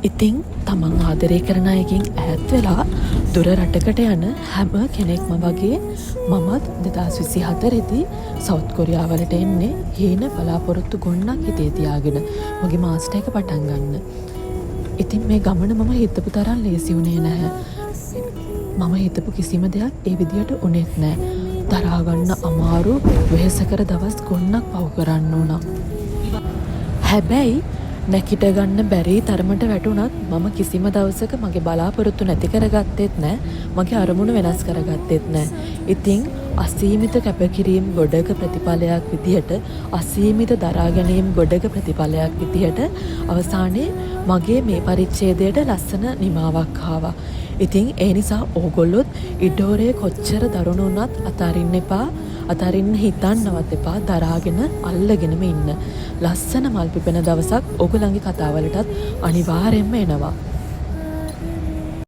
ඉතින් තමන් ආදරය කරන අයගෙන් ඈත් වෙලා දුර රටකට යන හැම කෙනෙක්ම වගේ මමත් 2024දී සවුත් කොරියාවලට එන්නේ හීන බලාපොරොත්තු ගොන්නක් හිතේ තියාගෙන මගේ මාස්ටර් එක පටන් ගන්න. ඉතින් මේ ගමන මම හිතපු තරම් ලේසි වුණේ නැහැ. මම හිතපු කිසිම දෙයක් ඒ විදියට උනේත් නැහැ. දරා ගන්න අමාරු වෙහෙසකර දවස් ගොන්නක් පහු කරන්න උනා. හැබැයි නැකිට ගන්න බැරි තරමට වැටුණත් මම කිසිම දවසක මගේ බලාපොරොත්තු නැති කරගත්තෙත් නෑ. මගේ අරමුණු වෙනස් කරගත්තෙත් නෑ. ඉතින් අසීමිත කැපකිරීම් ගොඩක ප්‍රතිඵලයක් විදිහට අසීමිත දරා ගැනීම් ගොඩක ප්‍රතිඵලයක් විදිහට අවසානයේ මගේ මේ පරිච්ඡේදයට ලස්සන නිමාවක් ආවා. ඉතින් ඒ නිසා ඕගොල්ලොත් ඉඩෝරේ කොච්චර දරුණු වුණත් අතාරින්න එපා. අතාරින්න හිතන්නවත් එපා. දරාගෙන අල්ලගෙනම ඉන්න. ලස්සන මල් පිපෙන දවසක් ඕගොල්ලන්ගේ කතාවලටත් අනිවාර්යෙන්ම එනවා.